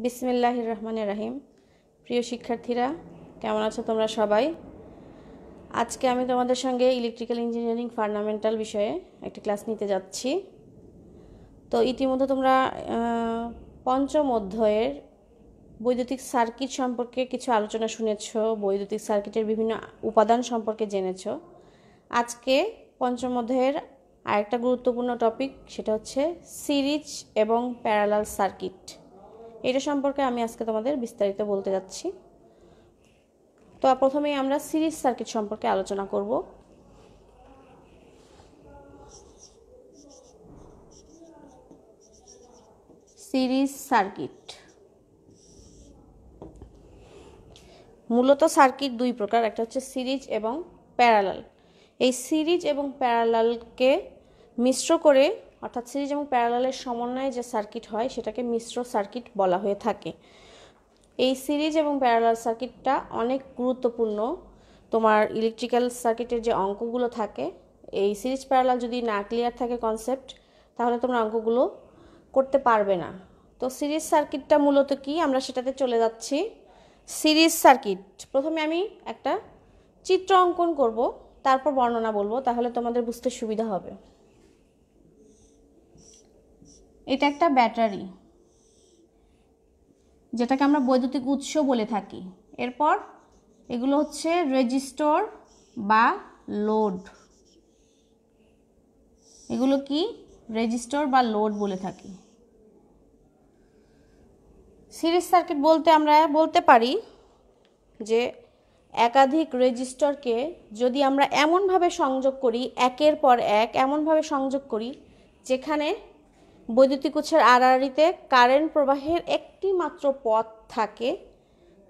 বিসমিল্লাহির রহমানির রহিম। প্রিয় শিক্ষার্থীরা, কেমন আছো তোমরা সবাই? আজকে আমি তোমাদের সঙ্গে ইলেকট্রিক্যাল ইঞ্জিনিয়ারিং ফান্ডামেন্টাল বিষয়ে একটি ক্লাস নিতে যাচ্ছি। তো ইতিমধ্যে তোমরা পঞ্চম অধ্যায়ের বৈদ্যুতিক সার্কিট সম্পর্কে কিছু আলোচনা শুনেছ, বৈদ্যুতিক সার্কিটের বিভিন্ন উপাদান সম্পর্কে জেনেছ। আজকে পঞ্চম অধ্যায়ের আরেকটা গুরুত্বপূর্ণ টপিক, সেটা হচ্ছে সিরিজ এবং প্যারালাল সার্কিট। এটা সম্পর্কে আমি আজকে তোমাদের বিস্তারিত বলতে যাচ্ছি। তো প্রথমেই আমরা সিরিজ সার্কিট সম্পর্কে আলোচনা করব। সিরিজ সার্কিট মূলত সার্কিট দুই প্রকার, একটা হচ্ছে সিরিজ এবং প্যারালাল। এই সিরিজ এবং প্যারালালকে মিশ্র করে, অর্থাৎ সিরিজ এবং প্যারালালের সমন্বয়ে যে সার্কিট হয় সেটাকে মিশ্র সার্কিট বলা হয়ে থাকে। এই সিরিজ এবং প্যারালাল সার্কিটটা অনেক গুরুত্বপূর্ণ। তোমার ইলেকট্রিক্যাল সার্কিটের যে অঙ্কগুলো থাকে, এই সিরিজ প্যারালাল যদি না ক্লিয়ার থাকে কনসেপ্ট, তাহলে তোমরা অঙ্কগুলো করতে পারবে না। তো সিরিজ সার্কিটটা মূলত কি, আমরা সেটাতে চলে যাচ্ছি। সিরিজ সার্কিট, প্রথমে আমি একটা চিত্র অঙ্কন করব, তারপর বর্ণনা বলবো, তাহলে তোমাদের বুঝতে সুবিধা হবে। এটা একটা ব্যাটারি, যেটাকে আমরা বৈদ্যুতিক উৎস বলে থাকি। এরপর এগুলো হচ্ছে রেজিস্টর বা লোড। এগুলো কি রেজিস্টর বা লোড বলে থাকি। সিরিজ সার্কিট বলতে আমরা বলতে পারি যে একাধিক রেজিস্টরকে যদি আমরা এমনভাবে সংযোগ করি, একের পর এক এমনভাবে সংযোগ করি যেখানে বৈদ্যুতিক উৎসের আড়াআড়িতে কারেন্ট প্রবাহের একটি মাত্র পথ থাকে,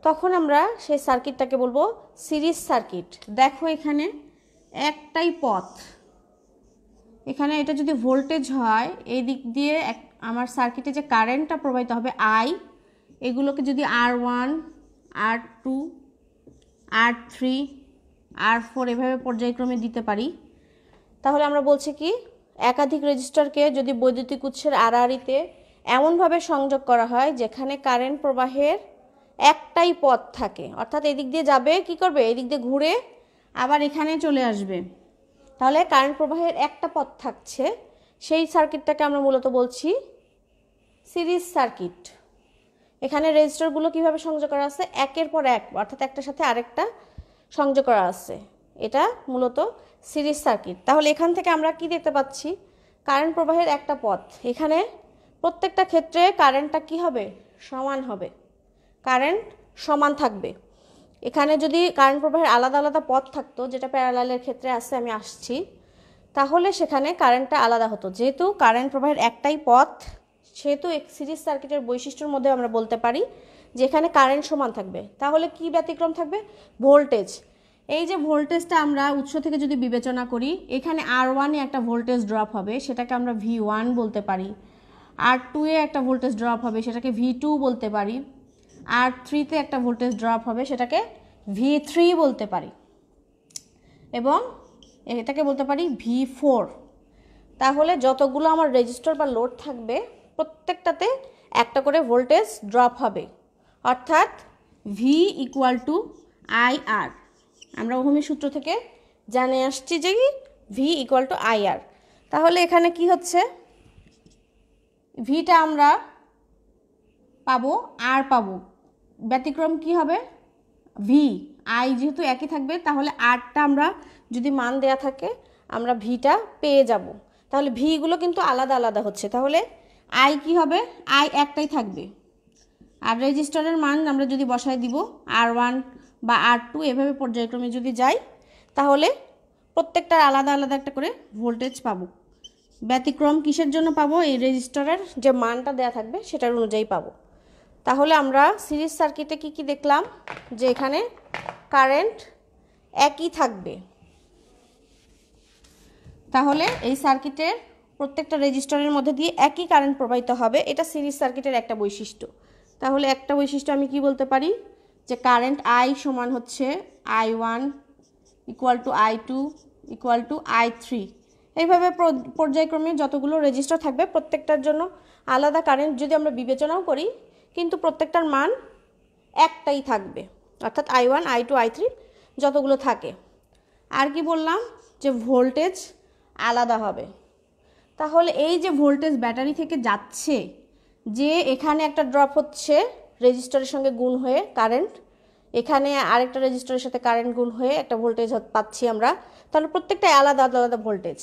তখন আমরা সেই সার্কিটটাকে বলবো সিরিজ সার্কিট। দেখো এখানে একটাই পথ, এখানে এটা যদি ভোল্টেজ হয়, এই দিক দিয়ে আমার সার্কিটে যে কারেন্টটা প্রবাহিত হবে আই, এগুলোকে যদি R1, R2, R3, R4 এভাবে পর্যায়ক্রমে দিতে পারি, তাহলে আমরা বলছি কি একাধিক রেজিস্টরকে যদি বৈদ্যুতিক উৎসের আড়াআড়িতে এমনভাবে সংযোগ করা হয় যেখানে কারেন্ট প্রবাহের একটাই পথ থাকে, অর্থাৎ এদিক দিয়ে যাবে, কি করবে, এদিক দিয়ে ঘুরে আবার এখানে চলে আসবে, তাহলে কারেন্ট প্রবাহের একটা পথ থাকছে, সেই সার্কিটটাকে আমরা মূলত বলছি সিরিজ সার্কিট। এখানে রেজিস্টরগুলো কিভাবে সংযোগ করা আছে, একের পর এক, অর্থাৎ একটার সাথে আরেকটা সংযোগ করা আছে, এটা মূলত সিরিজ সার্কিট। তাহলে এখান থেকে আমরা কি দেখতে পাচ্ছি, কারেন্ট প্রবাহের একটা পথ, এখানে প্রত্যেকটা ক্ষেত্রে কারেন্টটা কি হবে, সমান হবে, কারেন্ট সমান থাকবে। এখানে যদি কারেন্ট প্রবাহের আলাদা আলাদা পথ থাকতো, যেটা প্যারালালের ক্ষেত্রে আছে, আমি আসছি, তাহলে সেখানে কারেন্টটা আলাদা হতো। যেহেতু কারেন্ট প্রবাহের একটাই পথ, সেহেতু সিরিজ সার্কিটের বৈশিষ্ট্যের মধ্যে আমরা বলতে পারি যে এখানে কারেন্ট সমান থাকবে। তাহলে কি ব্যতিক্রম থাকবে, ভোল্টেজ। এই যে ভোল্টেজটা আমরা উৎস থেকে যদি বিবেচনা করি, এখানে R1-এ একটা ভোল্টেজ ড্রপ হবে, সেটাকে আমরা V1 বলতে পারি। R2-এ একটা ভোল্টেজ ড্রপ হবে, সেটাকে V2 বলতে পারি। R3-তে একটা ভোল্টেজ ড্রপ হবে, সেটাকে V3 বলতে পারি, এবং এটাকে বলতে পারি V4। তাহলে যতগুলো আমার রেজিস্টর বা লোড থাকবে, প্রত্যেকটাতে একটা করে ভোল্টেজ ড্রপ হবে, অর্থাৎ V = IR। আমরা ওহমের সূত্র থেকে জানে আসছি যে V = IR। তাহলে এখানে কি হচ্ছে, ভিটা আমরা পাবো, আর পাবো, ব্যতিক্রম কি হবে, ভি। আই যেহেতু একই থাকবে, তাহলে আরটা আমরা যদি মান দেয়া থাকে, আমরা ভিটা পেয়ে যাব। তাহলে ভিগুলো কিন্তু আলাদা আলাদা হচ্ছে, তাহলে আই কি হবে, আই একটাই থাকবে। আর রেজিস্টরের মান আমরা যদি বসায় দিব R1 বা R2 এভাবে পর্যায়ক্রমে যদি যাই, তাহলে প্রত্যেকটার আলাদা আলাদা একটা করে ভোল্টেজ পাবো। ব্যতিক্রম কিসের জন্য পাবো, এই রেজিস্টরের যে মানটা দেয়া থাকবে সেটার অনুযায়ী পাবো। তাহলে আমরা সিরিজ সার্কিটে কি কি দেখলাম, যে এখানে কারেন্ট একই থাকবে। তাহলে এই সার্কিটের প্রত্যেকটা রেজিস্টরের মধ্যে দিয়ে একই কারেন্ট প্রবাহিত হবে, এটা সিরিজ সার্কিটের একটা বৈশিষ্ট্য। তাহলে একটা বৈশিষ্ট্য আমি কি বলতে পারি, যে কারেন্ট I সমান হচ্ছে I1 = I2 = I3। এইভাবে পর্যায়ক্রমে যতগুলো রেজিস্টর থাকবে, প্রত্যেকটার জন্য আলাদা কারেন্ট যদি আমরা বিবেচনাও করি, কিন্তু প্রত্যেকটার মান একটাই থাকবে, অর্থাৎ I1 I2 I3 যতগুলো থাকে। আর কি বললাম, যে ভোল্টেজ আলাদা হবে। তাহলে এই যে ভোল্টেজ ব্যাটারি থেকে যাচ্ছে, যে এখানে একটা ড্রপ হচ্ছে রেজিস্টরের সঙ্গে গুণ হয়ে কারেন্ট, এখানে আরেকটা রেজিস্টরের সাথে কারেন্ট গুণ হয়ে একটা ভোল্টেজ পাচ্ছি আমরা, তাহলে প্রত্যেকটা আলাদা আলাদা ভোল্টেজ।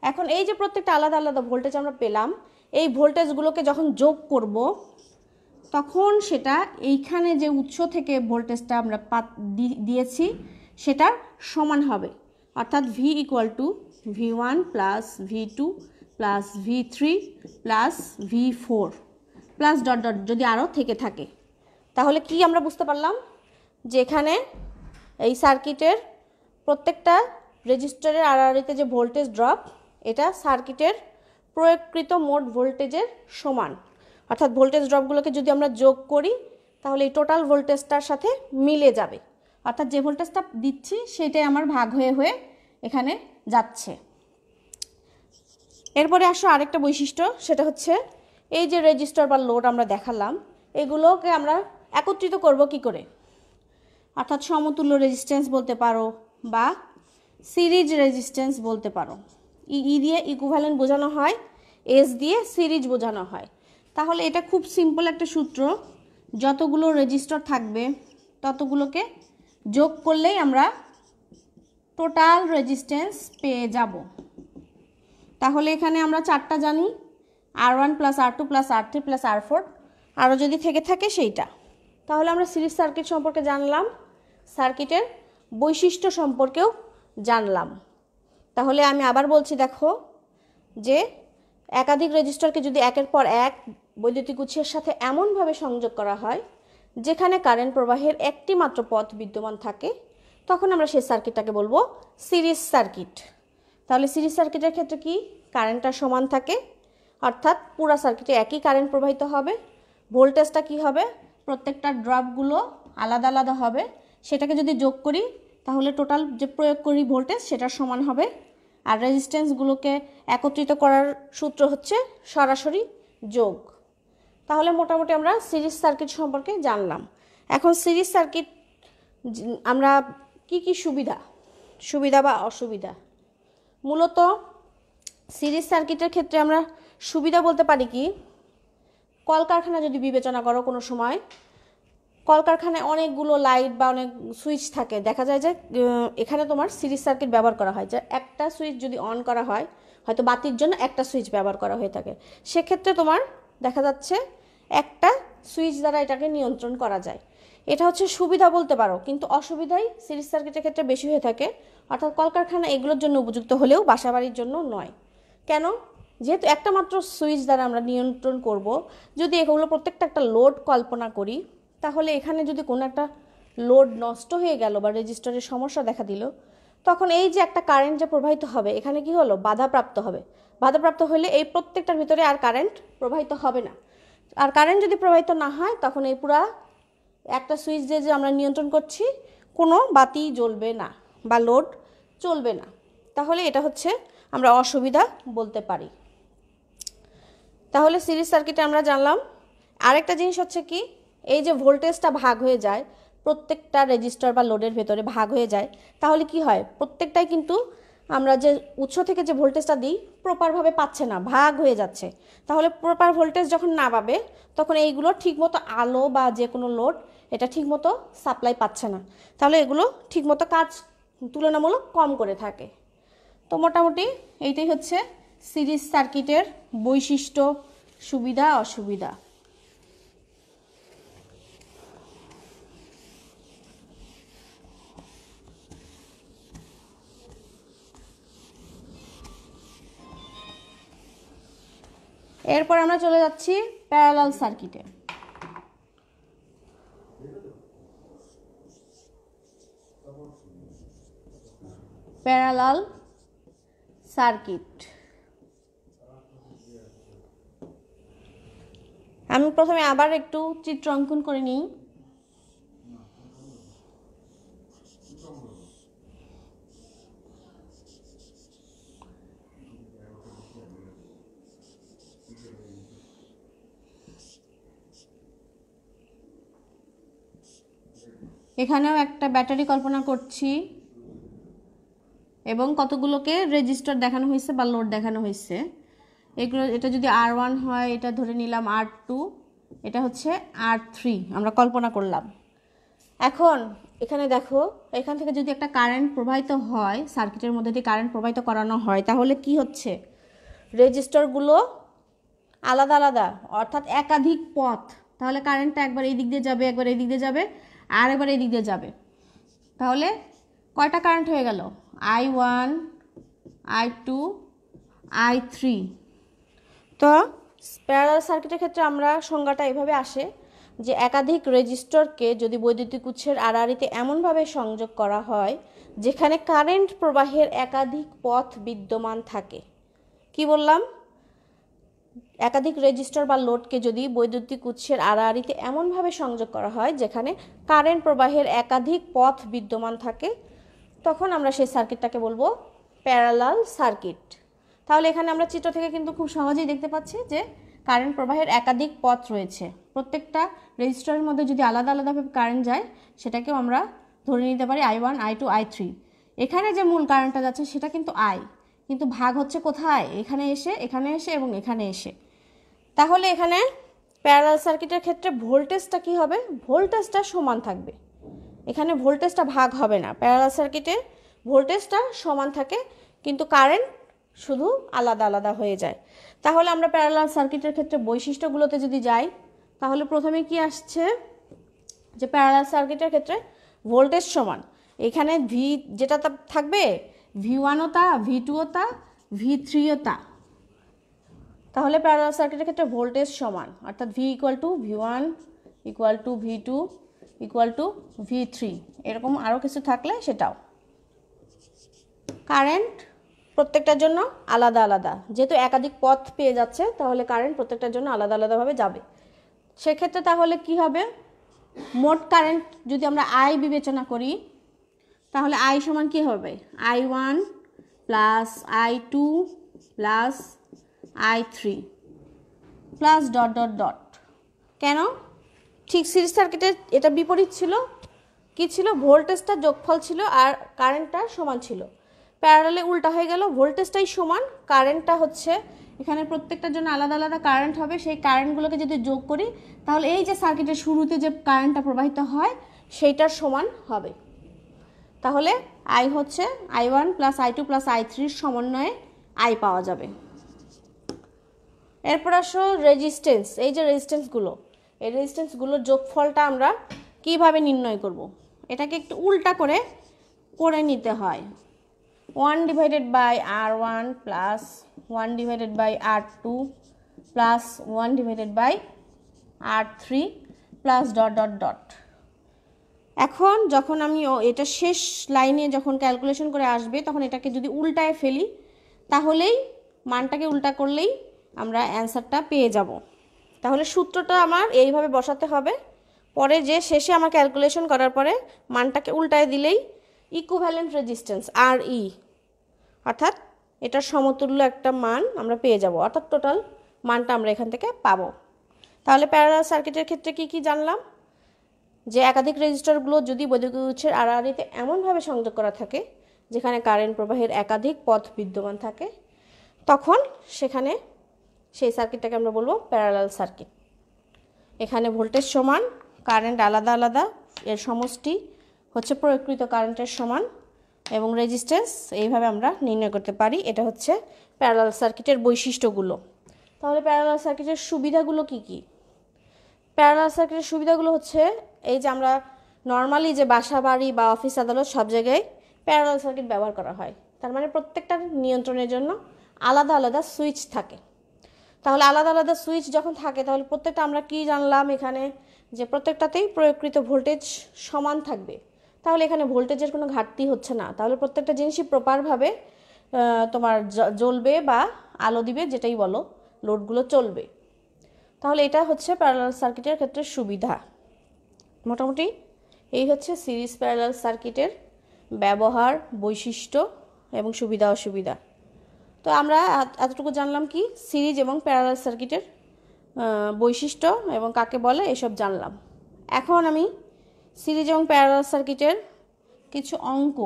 এখন এই যে প্রত্যেকটা আলাদা আলাদা ভোল্টেজ আমরা পেলাম, এই ভোল্টেজগুলোকে যখন যোগ করব, তখন সেটা এইখানে যে উৎস থেকে ভোল্টেজটা আমরা দিয়েছি সেটার সমান হবে, অর্থাৎ V = V1 + V2 + V3 + V4 plus dot dot যদি আরও থেকে থাকে। তাহলে কি আমরা বুঝতে পারলাম, যে এখানে এই সার্কিটের প্রত্যেকটা রেজিস্টরের আড়াআড়িতে যে ভোল্টেজ ড্রপ, এটা সার্কিটের প্রয়োগকৃত মোট ভোল্টেজের সমান। অর্থাৎ ভোল্টেজ ড্রপগুলোকে যদি আমরা যোগ করি, তাহলে এই টোটাল ভোল্টেজটার সাথে মিলে যাবে, অর্থাৎ যে ভোল্টেজটা দিচ্ছি সেটাই আমার ভাগ হয়ে হয়ে এখানে যাচ্ছে। এরপরে আসো আরেকটা বৈশিষ্ট্য, সেটা হচ্ছে এই যে রেজিস্টর বা লোড আমরা দেখালাম, এগুলোকে আমরা একত্রিত করব কি করে, অর্থাৎ সমতুল্য রেজিস্ট্যান্স বলতে পারো বা সিরিজ রেজিস্ট্যান্স বলতে পারো। ই দিয়ে ইকুইভ্যালেন্ট বোঝানো হয়, এস দিয়ে সিরিজ বোঝানো হয়। তাহলে এটা খুব সিম্পল একটা সূত্র, যতগুলো রেজিস্টর থাকবে ততগুলোকে যোগ করলেই আমরা টোটাল রেজিস্ট্যান্স পেয়ে যাব। তাহলে এখানে আমরা চারটা জানি, R1 + R2 + R3 + R4, আরও যদি থেকে থাকে সেইটা। তাহলে আমরা সিরিজ সার্কিট সম্পর্কে জানলাম, সার্কিটের বৈশিষ্ট্য সম্পর্কেও জানলাম। তাহলে আমি আবার বলছি, দেখো যে একাধিক রেজিস্টরকে যদি একের পর এক বৈদ্যুতিক উৎসের সাথে এমনভাবে সংযোগ করা হয় যেখানে কারেন্ট প্রবাহের একটি মাত্র পথ বিদ্যমান থাকে, তখন আমরা সেই সার্কিটটাকে বলবো সিরিজ সার্কিট। তাহলে সিরিজ সার্কিটের ক্ষেত্রে কি, কারেন্টটা সমান থাকে, অর্থাৎ পুরো সার্কিটে একই কারেন্ট প্রবাহিত হবে। ভোল্টেজটা কি হবে, প্রত্যেকটা ড্রপগুলো আলাদা আলাদা হবে, সেটাকে যদি যোগ করি তাহলে টোটাল যে প্রয়োগ করি ভোল্টেজ সেটার সমান হবে। আর রেজিস্ট্যান্সগুলোকে একত্রিত করার সূত্র হচ্ছে সরাসরি যোগ। তাহলে মোটামুটি আমরা সিরিজ সার্কিট সম্পর্কে জানলাম। এখন সিরিজ সার্কিট আমরা কি কি সুবিধা বা অসুবিধা, মূলত সিরিজ সার্কিটের ক্ষেত্রে আমরা সুবিধা বলতে পারি কি, কলকারখানা যদি বিবেচনা করো, কোনো সময় কলকারখানায় অনেকগুলো লাইট বা অনেক সুইচ থাকে, দেখা যায় যে এখানে তোমার সিরিজ সার্কিট ব্যবহার করা হয়, যে একটা সুইচ যদি অন করা হয়, হয়তো বাতির জন্য একটা সুইচ ব্যবহার করা হয়ে থাকে, সেক্ষেত্রে তোমার দেখা যাচ্ছে একটা সুইচ দ্বারা এটাকে নিয়ন্ত্রণ করা যায়। এটা হচ্ছে সুবিধা বলতে পারো, কিন্তু অসুবিধাই সিরিজ সার্কিটের ক্ষেত্রে বেশি হয়ে থাকে। অর্থাৎ কলকারখানা এগুলোর জন্য উপযুক্ত হলেও বাসাবাড়ির জন্য নয়। কেন, যেহেতু একটা মাত্র সুইচ দ্বারা আমরা নিয়ন্ত্রণ করব, যদি এগুলো প্রত্যেকটা একটা লোড কল্পনা করি, তাহলে এখানে যদি কোনো একটা লোড নষ্ট হয়ে গেল বা রেজিস্টরের সমস্যা দেখা দিল, তখন এই যে একটা কারেন্ট যে প্রবাহিত হবে, এখানে কি হলো, বাধাপ্রাপ্ত হবে। বাধাপ্রাপ্ত হলে এই প্রত্যেকটার ভিতরে আর কারেন্ট প্রবাহিত হবে না। আর কারেন্ট যদি প্রবাহিত না হয়, তখন এই পুরা একটা সুইচ দিয়ে যে আমরা নিয়ন্ত্রণ করছি, কোনো বাতি জ্বলবে না বা লোড চলবে না। তাহলে এটা হচ্ছে আমরা অসুবিধা বলতে পারি। তাহলে সিরিজ সার্কিটে আমরা জানলাম। আরেকটা জিনিস হচ্ছে কি, এই যে ভোল্টেজটা ভাগ হয়ে যায়, প্রত্যেকটা রেজিস্টার বা লোডের ভেতরে ভাগ হয়ে যায়, তাহলে কি হয়, প্রত্যেকটাই কিন্তু আমরা যে উৎস থেকে যে ভোল্টেজটা দিই প্রপারভাবে পাচ্ছে না, ভাগ হয়ে যাচ্ছে। তাহলে প্রপার ভোল্টেজ যখন না পাবে, তখন এইগুলো ঠিকমতো আলো বা যে কোনো লোড এটা ঠিকমতো সাপ্লাই পাচ্ছে না, তাহলে এগুলো ঠিকমতো কাজ তুলনামূলক কম করে থাকে। তো মোটামুটি এইটাই হচ্ছে সিরিজ সার্কিটের বৈশিষ্ট্য, সুবিধা অসুবিধা। এরপর আমরা চলে যাচ্ছি প্যারালাল সার্কিটে। প্যারালাল সার্কিট আমি প্রথমে আবার একটু চিত্র অঙ্কন করে নিই। এখানেও একটা ব্যাটারি কল্পনা করছি এবং কতগুলোকে রেজিস্টার দেখানো হয়েছে বা লোড দেখানো হয়েছে। এগুলো, এটা যদি R1 হয়, এটা ধরে নিলাম R2, এটা হচ্ছে R3, আমরা কল্পনা করলাম। এখন এখানে দেখো, এখান থেকে যদি একটা কারেন্ট প্রবাহিত হয়, সার্কিটের মধ্যে দিয়ে কারেন্ট প্রবাহিত করানো হয়, তাহলে কি হচ্ছে, রেজিস্টরগুলো আলাদা আলাদা, অর্থাৎ একাধিক পথ। তাহলে কারেন্টটা একবার এই দিক দিয়ে যাবে, একবার এই দিক দিয়ে যাবে, আর একবার এই দিক দিয়ে যাবে। তাহলে কয়টা কারেন্ট হয়ে গেল, I1, I2, I3। তো প্যারালাল সার্কিটের ক্ষেত্রে আমরা সংজ্ঞাটা এভাবে আসে যে একাধিক রেজিস্টরকে যদি বৈদ্যুতিক উৎসের আড়াআড়িতে এমনভাবে সংযোগ করা হয় যেখানে কারেন্ট প্রবাহের একাধিক পথ বিদ্যমান থাকে। কি বললাম, একাধিক রেজিস্টর বা লোডকে যদি বৈদ্যুতিক উৎসের আড়াআড়িতে এমনভাবে সংযোগ করা হয় যেখানে কারেন্ট প্রবাহের একাধিক পথ বিদ্যমান থাকে, তখন আমরা সেই সার্কিটটাকে বলবো প্যারালাল সার্কিট। তাহলে এখানে আমরা চিত্র থেকে কিন্তু খুব সহজেই দেখতে পাচ্ছি যে কারেন্ট প্রবাহের একাধিক পথ রয়েছে। প্রত্যেকটা রেজিস্টরের মধ্যে যদি আলাদা আলাদাভাবে কারেন্ট যায়, সেটাকেও আমরা ধরে নিতে পারি I1, I2, I3। এখানে যে মূল কারেন্টটা যাচ্ছে সেটা কিন্তু I, কিন্তু ভাগ হচ্ছে কোথায়, এখানে এসে, এখানে এসে এবং এখানে এসে। তাহলে এখানে প্যারালাল সার্কিটের ক্ষেত্রে ভোল্টেজটা কি হবে, ভোল্টেজটা সমান থাকবে। এখানে ভোল্টেজটা ভাগ হবে না, প্যারালাল সার্কিটে ভোল্টেজটা সমান থাকে কিন্তু কারেন্ট শুধু আলাদা আলাদা হয়ে যায়। তাহলে আমরা প্যারালাল সার্কিটের ক্ষেত্রে বৈশিষ্ট্যগুলোতে যদি যাই, তাহলে প্রথমে কি আসছে যে প্যারালাল সার্কিটের ক্ষেত্রে ভোল্টেজ সমান। এখানে ভি যেটা থাকবে, V1 ও তা, V2 ও তা, V3 ও তা। তাহলে প্যারালাল সার্কিটের ক্ষেত্রে ভোল্টেজ সমান, অর্থাৎ V = V1 = V2 = V3, এরকম আরও কিছু থাকলে সেটাও। কারেন্ট প্রত্যেকটার জন্য আলাদা আলাদা, যেহেতু একাধিক পথ পেয়ে যাচ্ছে, তাহলে কারেন্ট প্রত্যেকটার জন্য আলাদা আলাদাভাবে যাবে। সেক্ষেত্রে তাহলে কি হবে, মোট কারেন্ট যদি আমরা I বিবেচনা করি, তাহলে I সমান কি হবে, I1 plus I2 plus I3 plus dot dot dot. কেন, ঠিক সিরিজ সার্কিটের এটা বিপরীত ছিল, কি ছিল, ভোল্টেজটা যোগফল ছিল আর কারেন্টটা সমান ছিল। প্যারালালে উল্টা হয়ে গেল, ভোল্টেজটাই সমান, কারেন্টটা হচ্ছে এখানে প্রত্যেকটার জন্য আলাদা আলাদা কারেন্ট হবে। সেই কারেন্টগুলোকে যদি যোগ করি, তাহলে এই যে সার্কিটের শুরুতে যে কারেন্টটা প্রবাহিত হয় সেইটার সমান হবে। তাহলে I হচ্ছে I1 plus I2 plus I3 সমন্বয়ে I পাওয়া যাবে। এরপর আসো রেজিস্ট্যান্স। এই যে রেজিস্ট্যান্সগুলো, এই রেজিস্ট্যান্সগুলোর যোগফলটা আমরা কিভাবে নির্ণয় করব, এটাকে একটু উল্টা করে নিতে হয়। 1/R1 plus 1/R2 plus 1/R3 plus dot dot dot. এখন যখন আমি এটা শেষ লাইনে যখন ক্যালকুলেশন করে আসবে, তখন এটাকে যদি উল্টায় ফেলি, তাহলেই মানটাকে উল্টা করলেই আমরা অ্যান্সারটা পেয়ে যাব। তাহলে সূত্রটা আমার এইভাবে বসাতে হবে, পরে যে শেষে আমার ক্যালকুলেশন করার পরে মানটাকে উল্টায় দিলেই ইকুইভ্যালেন্ট রেজিস্ট্যান্স RE, অর্থাৎ এটার সমতুল্য একটা মান আমরা পেয়ে যাব, অর্থাৎ টোটাল মানটা আমরা এখান থেকে পাবো। তাহলে প্যারালাল সার্কিটের ক্ষেত্রে কি কি জানলাম, যে একাধিক রেজিস্টরগুলো যদি বৈদ্যুতিক উৎসের আড়াআড়িতে এমনভাবে সংযোগ করা থাকে যেখানে কারেন্ট প্রবাহের একাধিক পথ বিদ্যমান থাকে, তখন সেখানে সেই সার্কিটটাকে আমরা বলবো প্যারালাল সার্কিট। এখানে ভোল্টেজ সমান, কারেন্ট আলাদা আলাদা, এর সমষ্টি হচ্ছে প্রয়োগকৃত কারেন্টের সমান, এবং রেজিস্ট্যান্স এইভাবে আমরা নির্ণয় করতে পারি। এটা হচ্ছে প্যারালাল সার্কিটের বৈশিষ্ট্যগুলো। তাহলে প্যারালাল সার্কিটের সুবিধাগুলো কি কি? প্যারালাল সার্কিটের সুবিধাগুলো হচ্ছে এই যে আমরা নর্মালি যে বাসা বাড়ি বা অফিস আদালত সব জায়গায় প্যারালাল সার্কিট ব্যবহার করা হয়, তার মানে প্রত্যেকটা নিয়ন্ত্রণের জন্য আলাদা আলাদা সুইচ থাকে। তাহলে আলাদা আলাদা সুইচ যখন থাকে, তাহলে প্রত্যেকটা আমরা কি জানলাম এখানে, যে প্রত্যেকটাতেই প্রয়োগকৃত ভোল্টেজ সমান থাকবে। তাহলে এখানে ভোল্টেজের কোনো ঘাটতি হচ্ছে না, তাহলে প্রত্যেকটা জিনিসই প্রপারভাবে তোমার জ্বলবে বা আলো দিবে, যেটাই বলো, লোডগুলো চলবে। তাহলে এটা হচ্ছে প্যারালাল সার্কিটের ক্ষেত্রে সুবিধা। মোটামুটি এই হচ্ছে সিরিজ প্যারালাল সার্কিটের ব্যবহার, বৈশিষ্ট্য এবং সুবিধা অসুবিধা। তো আমরা এতটুকু জানলাম কি, সিরিজ এবং প্যারালাল সার্কিটের বৈশিষ্ট্য এবং কাকে বলে এসব জানলাম। এখন আমি সিরিজ এবং প্যারালাল সার্কিটের কিছু অঙ্ক।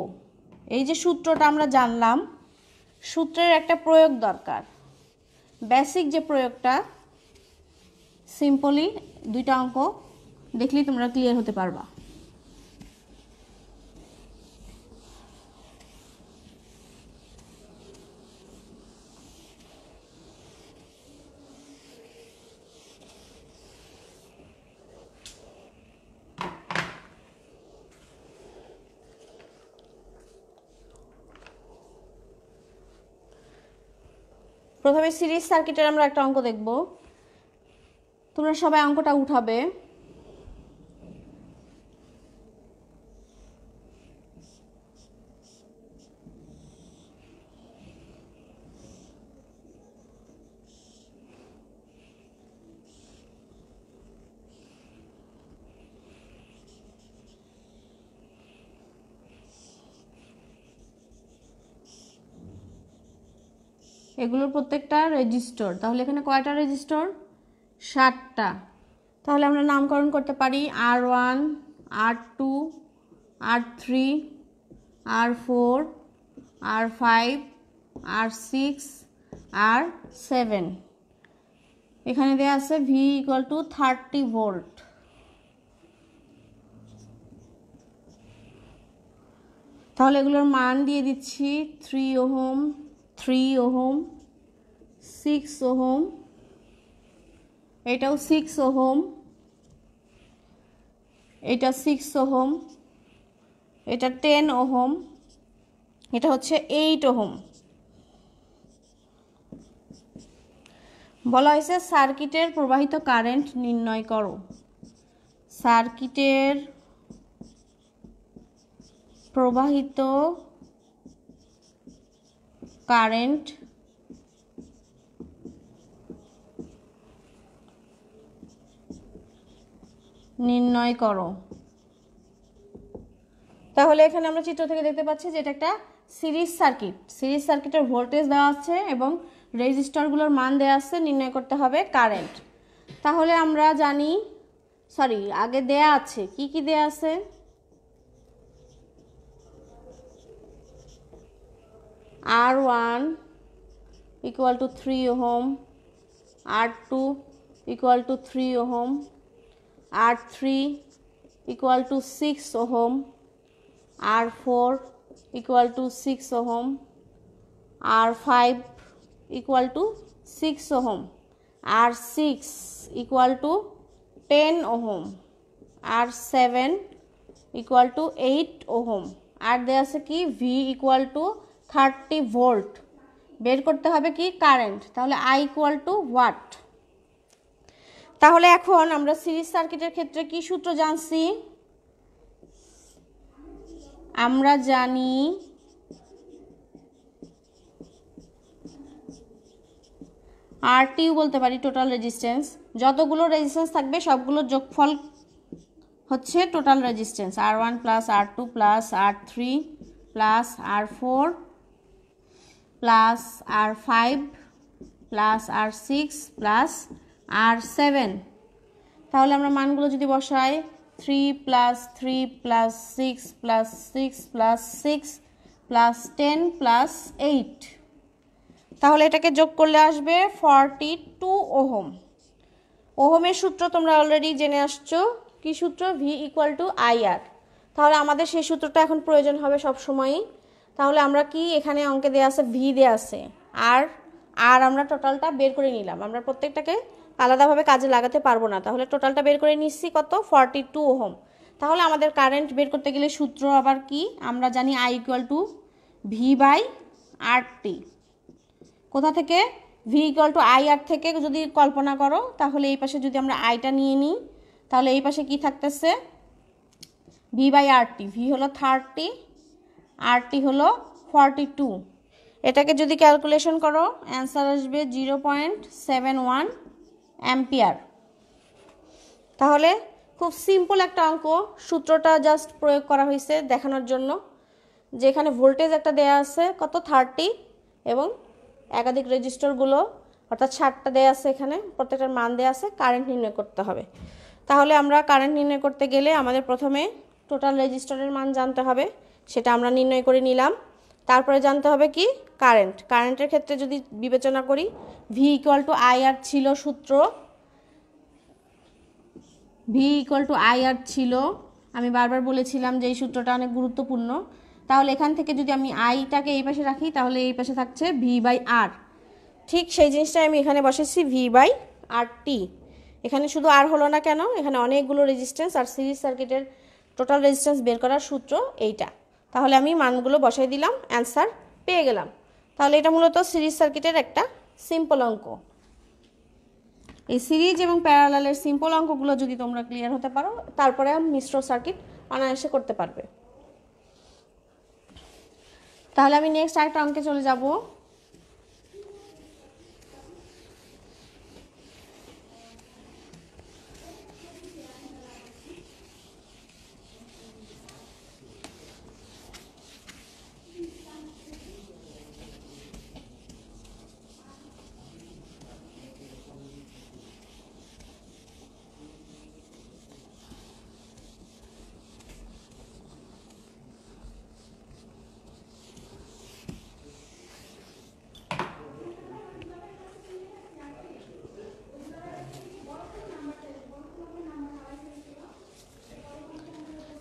এই যে সূত্রটা আমরা জানলাম, সূত্রের একটা প্রয়োগ দরকার। বেসিক যে প্রয়োগটা, সিম্পলি দুইটা অঙ্ক দেখলেই তোমরা ক্লিয়ার হতে পারবা। প্রথমে সিরিজ সার্কিটের আমরা একটা অঙ্ক দেখব। তোমরা সবাই অঙ্কটা উঠাবে। এগুলোর প্রত্যেকটা রেজিস্টর। তাহলে এখানে কয়টা রেজিস্টর? 7টা। তাহলে আমরা নামকরণ করতে পারি R1, R2, R3, R4, R5, R6, R7। এখানে দেওয়া আছে V = 30 ভোল্ট। তাহলে এগুলোর মান দিয়ে দিচ্ছি 3 ওহম, 3 ওহম, 6 ওহম, এটাও 6 ওহম, এটা 6 ওহম, এটা 10 ওহম, এটা হচ্ছে 8 ওহম। বলা হয়েছে সার্কিটের প্রবাহিত কারেন্ট নির্ণয় করো। সার্কিটের প্রবাহিত কারেন্ট নির্ণয় করো। তাহলে এখানে আমরা চিত্র থেকে দেখতে পাচ্ছি যে এটা একটা সিরিজ সার্কিট। সিরিজ সার্কিটের ভোল্টেজ দেওয়া আছে এবং রেজিস্টরগুলোর মান দেওয়া আছে, নির্ণয় করতে হবে কারেন্ট। তাহলে আমরা জানি, আগে দেয়া আছে, কি কি দেয়া আছে? R1 = 3 ohm, R2 = 3 ohm, R3 = 6 ohm, R4 = 6 ohm, R5 = 6 ohm, R6 = 10 ohm, R7 = 8 ohm. আর দেয়া আছে কি? V = 30 volt. বের করতে হবে কি? কারেন্ট। তাহলে I = ওয়াট। তাহলে এখন আমরা সিরিজ সার্কিটের ক্ষেত্রে কি সূত্র জানছি? আমরা জানি RTU বলতে পারি, টোটাল রেজিস্ট্যান্স। যতগুলো রেজিস্ট্যান্স থাকবে সবগুলোর যোগফল হচ্ছে total resistance. R1 + R2 + R3 + R4 + R5 + R6 + R7। তাহলে আমরা মানগুলো যদি বসাই, 3 + 3 + 6 + 6 + 6 + 10 + 8, তাহলে এটাকে যোগ করলে আসবে 42 ওহম। ওহমের সূত্র তোমরা অলরেডি জেনে আসছো। কি সূত্র? V = IR। তাহলে আমাদের সেই সূত্রটা এখন প্রয়োজন হবে সব সময়ই। তাহলে আমরা কি, এখানে অঙ্কে দেওয়া আছে V দেওয়া আছে, আর আমরা টোটালটা বের করে নিলাম। আমরা প্রত্যেকটাকে আলাদাভাবে কাজে লাগাতে পারবো না, তাহলে টোটালটা বের করে নিচ্ছি কত? 42 ওহম। তাহলে আমাদের কারেন্ট বের করতে গেলে সূত্র আবার কি? আমরা জানি I = V/RT। কোথা থেকে? V = IR থেকে যদি কল্পনা করো, তাহলে এই পাশে যদি আমরা আইটা নিয়ে নিই, তাহলে এই পাশে কি থাকতেছে? V/RT। V হলো 30, RT হলো 42। এটাকে যদি ক্যালকুলেশন করো, অ্যান্সার আসবে 0.71 অ্যাম্পিয়ার। তাহলে খুব সিম্পল একটা অঙ্ক। সূত্রটা জাস্ট প্রয়োগ করা হয়েছে দেখানোর জন্য যে এখানে ভোল্টেজ একটা দেয়া আছে কত? 30, এবং একাধিক রেজিস্টরগুলো অর্থাৎ 7টা দেয়া আছে, এখানে প্রত্যেকটার মান দেয়া আছে, কারেন্ট নির্ণয় করতে হবে। তাহলে আমরা কারেন্ট নির্ণয় করতে গেলে আমাদের প্রথমে টোটাল রেজিস্টরের মান জানতে হবে, সেটা আমরা নির্ণয় করে নিলাম। তারপরে জানতে হবে কি কারেন্টের ক্ষেত্রে যদি বিবেচনা করি ভি ইকুয়াল টু আই আর ছিল সূত্র, ভি ইকুয়াল টু আই আর ছিল, আমি বারবার বলেছিলাম যে এই সূত্রটা অনেক গুরুত্বপূর্ণ। তাহলে এখান থেকে যদি আমি আইটাকে এই পাশে রাখি তাহলে এই পাশে থাকছে ভি বাই আর, ঠিক সেই জিনিসটাই আমি এখানে বসেছি ভি বাই আর টি। এখানে শুধু আর হলো না কেন, এখানে অনেকগুলো রেজিস্ট্যান্স আর সিরিজ সার্কিটের টোটাল রেজিস্ট্যান্স বের করার সূত্র এইটা। তাহলে আমি মানগুলো বসাই দিলাম, অ্যান্সার পেয়ে গেলাম। তাহলে এটা মূলত সিরিজ সার্কিটের একটা সিম্পল অঙ্ক। এই সিরিজ এবং প্যারালালের সিম্পল অঙ্কগুলো যদি তোমরা ক্লিয়ার হতে পারো তারপরে মিশ্র সার্কিট অনায়াসে করতে পারবে। তাহলে আমি নেক্সট আরেকটা অঙ্কে চলে যাব।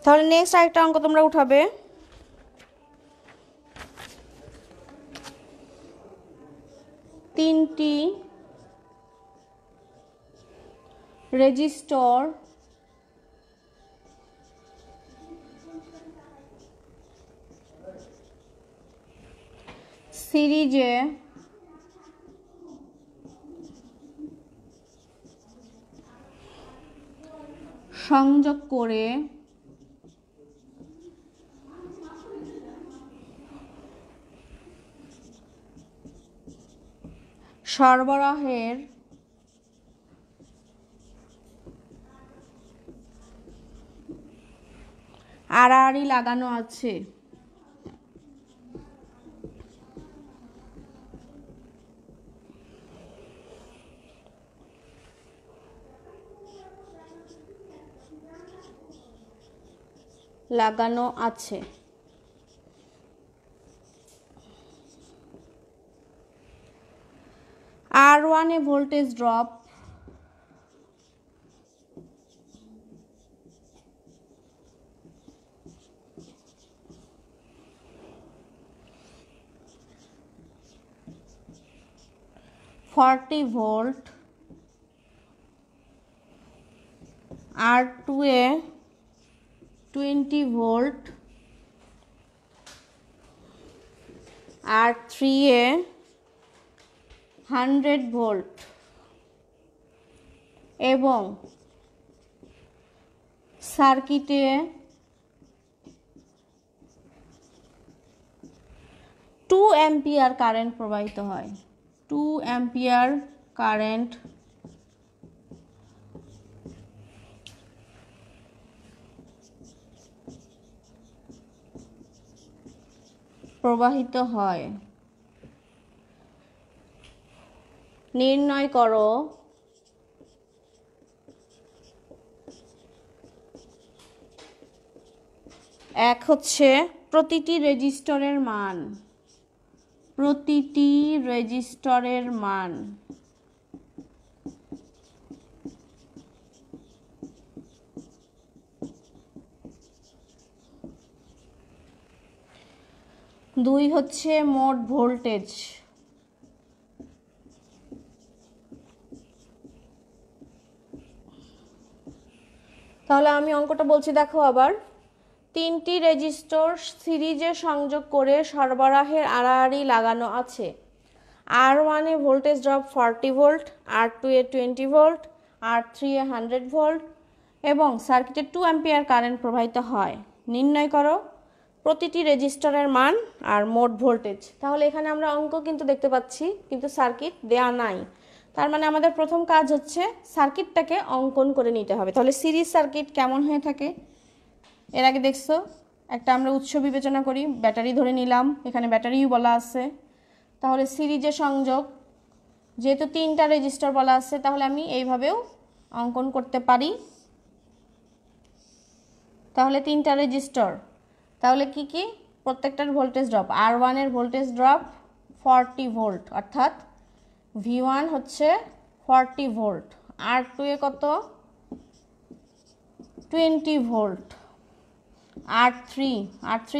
তাহলে নেক্সট আরেকটা অঙ্ক তোমরা উঠাবে। তিনটি রেজিস্টর সিরিজে সংযোগ করে সরবরাহের আড়াআড়ি লাগানো আছে। লাগানো আছে। R1 এ ভোল্টেজ ড্রপ 40 ভোল্ট, R2 এ 20 ভোল্ট, R3 এ 100 ভোল্ট এবং সার্কিটে 2 অ্যাম্পিয়ার কারেন্ট প্রবাহিত হয়। 2 অ্যাম্পিয়ার কারেন্ট প্রবাহিত হয়। নির্ণয় করো এক হচ্ছে প্রতিটি রেজিস্টরের মান, প্রতিটি রেজিস্টরের মান। দুই হচ্ছে মোট ভোল্টেজ। তাহলে আমি অঙ্কটা বলছি দেখো আবার। তিনটি রেজিস্টর সিরিজে সংযোগ করে সরবরাহের আড়াআড়ি লাগানো আছে। R1 এ ভোল্টেজ ড্রপ 40 ভোল্ট, R2 এ 20 ভোল্ট, R3 এ 100 ভোল্ট এবং সার্কিটে 2 অ্যাম্পিয়ার কারেন্ট প্রবাহিত হয়। নির্ণয় করো প্রতিটি রেজিস্টরের মান আর মোট ভোল্টেজ। তাহলে এখানে আমরা অঙ্ক কিন্তু দেখতে পাচ্ছি কিন্তু সার্কিট দেয়া নাই। তার মানে আমাদের প্রথম কাজ হচ্ছে সার্কিটটাকে অঙ্কন করে নিতে হবে। তাহলে সিরিজ সার্কিট কেমন হয়ে থাকে এর আগে দেখছো, একটা আমরা উৎস বিবেচনা করি, ব্যাটারি ধরে নিলাম, এখানে ব্যাটারিও বলা আছে। তাহলে সিরিজে সংযোগ, যেহেতু 3টা রেজিস্টর বলা আছে তাহলে আমি এইভাবেও অঙ্কন করতে পারি। তাহলে 3টা রেজিস্টর, তাহলে কি কি প্রত্যেকটার ভোল্টেজ ড্রপ, R1 এর ভোল্টেজ ড্রপ 40 ভোল্ট, অর্থাৎ V1 হচ্ছে 40 ভোল্ট, R2 এ কত 20 ভোল্ট, R3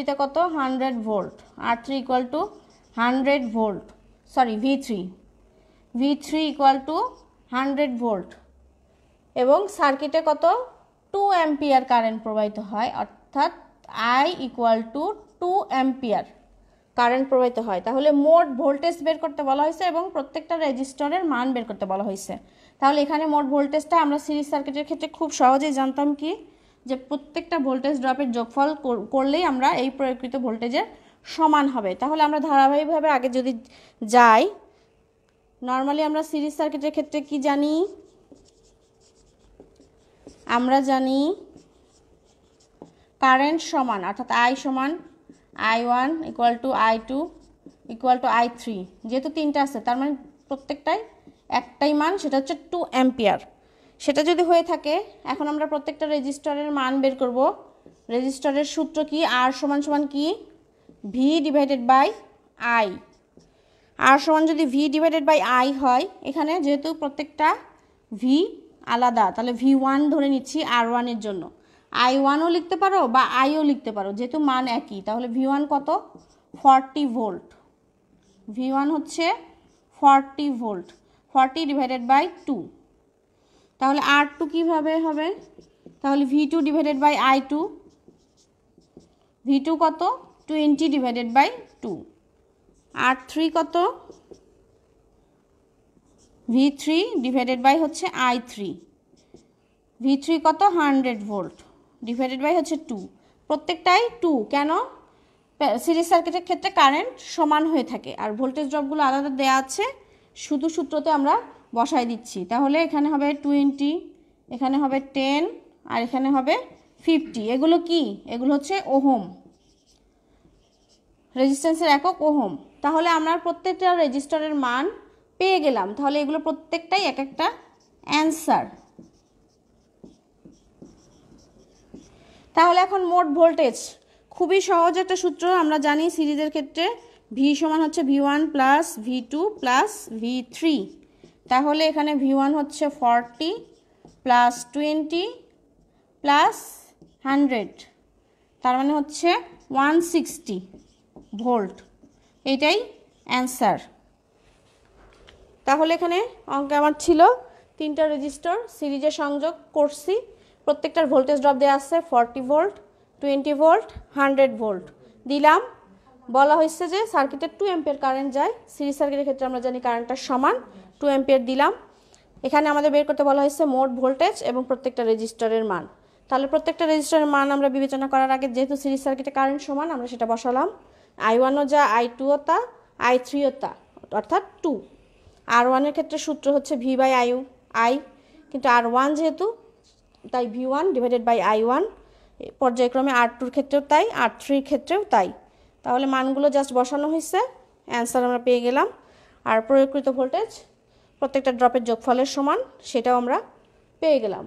তে কত 100 volt, R3 equal to 100 volt, sorry V3 equal to 100 volt, এবং সার্কিটে কত 2 অ্যাম্পিয়ার কারেন্ট প্রবাহিত হয়, অর্থাৎ I equal to 2 ampere current প্রবাহিত হয়। তাহলে মোট ভোল্টেজ বের করতে বলা হয়েছে এবং প্রত্যেকটা রেজিস্টরের মান বের করতে বলা হয়েছে। তাহলে এখানে মোট ভোল্টেজটা আমরা সিরিজ সার্কিটের ক্ষেত্রে খুব সহজেই জানতাম কি, যে প্রত্যেকটা ভোল্টেজ ড্রপের যোগফল করলেই আমরা এই প্রয়োগকৃত ভোল্টেজের সমান হবে। তাহলে আমরা ধারাবাহিকভাবে আগে যদি যাই, নর্মালি আমরা সিরিজ সার্কিটের ক্ষেত্রে কি জানি, আমরা জানি কারেন্ট সমান, অর্থাৎ I সমান I1 equal to I2 equal to I3, যেহেতু 3টা আছে তার মানে প্রত্যেকটাই একটাই মান, সেটা হচ্ছে 2 অ্যাম্পিয়ার। সেটা যদি হয়ে থাকে, এখন আমরা প্রত্যেকটা রেজিস্টরের মান বের করব। রেজিস্টরের সূত্র কি, R সমান সমান কি V divided by I, R সমান যদি V ডিভাইডেড বাই I হয়, এখানে যেহেতু প্রত্যেকটা V আলাদা, তাহলে V1 ধরে নিচ্ছি R1 এর জন্য, I1ও লিখতে পারো বা Iও লিখতে পারো, যেহেতু মান একই। তাহলে V1 কত 40 ভোল্ট, V1 হচ্ছে 40 ভোল্ট, 40 ডিভাইডেড বাই 2, তাহলে R2 কিভাবে হবে, তাহলে V2 divided by I2, V2 কত 20 ডিভাইডেড বাই 2, R3 কত V3 ডিভাইডেড বাই হচ্ছে I3, V3 কত 100 ভোল্ট ডিভাইডেড বাই হচ্ছে 2, প্রত্যেকটাই 2, কেন সিরিজ সার্কিটের ক্ষেত্রে কারেন্ট সমান হয়ে থাকে আর ভোল্টেজ ড্রপগুলো আলাদা দেওয়া আছে, শুধু সূত্রতে আমরা বসাই দিচ্ছি। তাহলে এখানে হবে 20, এখানে হবে 10 আর এখানে হবে 50, এগুলো কি, এগুলো হচ্ছে ওহম, রেজিস্ট্যান্সের একক ওহম। তাহলে আমরা প্রত্যেকটা রেজিস্টরের মান পেয়ে গেলাম, তাহলে এগুলো প্রত্যেকটাই এক একটা অ্যান্সার। তাহলে এখন মোট ভোল্টেজ, খুবই সহজ একটা সূত্র, আমরা জানি সিরিজের ক্ষেত্রে V সমান হচ্ছে V1 plus V2 plus V3, তাহলে এখানে V1 হচ্ছে 40 প্লাস 20 প্লাস 100, তার মানে হচ্ছে 160 ভোল্ট, এটাই অ্যান্সার। তাহলে এখানে অঙ্কে আমার ছিল 3টা রেজিস্টর সিরিজে সংযোগ করছি, প্রত্যেকটার ভোল্টেজ ড্রপ দেওয়া আছে 40 ভোল্ট, 20 ভোল্ট, 100 ভোল্ট দিলাম। বলা হয়েছে যে সার্কিটের 2 অ্যাম্পিয়ার কারেন্ট যায়, সিরিজ সার্কিটের ক্ষেত্রে আমরা জানি কারেন্টটা সমান 2 অ্যাম্পিয়ার দিলাম। এখানে আমাদের বের করতে বলা হয়েছে মোট ভোল্টেজ এবং প্রত্যেকটা রেজিস্টরের মান। তাহলে প্রত্যেকটা রেজিস্টরের মান আমরা বিবেচনা করার আগে, যেহেতু সিরিজ সার্কিটে কারেন্ট সমান, আমরা সেটা বসালাম। I1ও যা, I2ও তা, I3ও তা, অর্থাৎ 2। R1 এর ক্ষেত্রে সূত্র হচ্ছে V বাই I, কিন্তু R1 যেহেতু, তাই V1 ডিভাইডেড বাই I1, পর্যায়ক্রমে R2-র ক্ষেত্রেও তাই, R3-র ক্ষেত্রেও তাই। তাহলে মানগুলো জাস্ট বসানো হয়েছে, অ্যান্সার আমরা পেয়ে গেলাম। আর প্রয়োগকৃত ভোল্টেজ প্রত্যেকটা ড্রপের যোগফলের সমান, সেটাও আমরা পেয়ে গেলাম।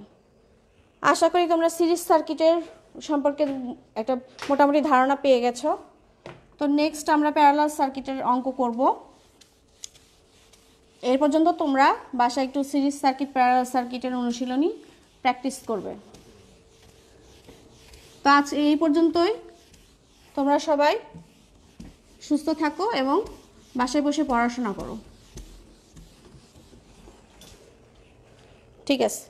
আশা করি তোমরা সিরিজ সার্কিটের সম্পর্কে একটা মোটামুটি ধারণা পেয়ে গেছো। তো নেক্সট আমরা প্যারালাল সার্কিটের অঙ্ক করব। এর পর্যন্ত তোমরা বাসায় একটু সিরিজ সার্কিট, প্যারালাল সার্কিটের অনুশীলনী প্র্যাকটিস করবে। তো আজ এই পর্যন্তই, তোমরা সবাই সুস্থ থাকো এবং বাসায় বসে পড়াশোনা করো। ঠিক আছে।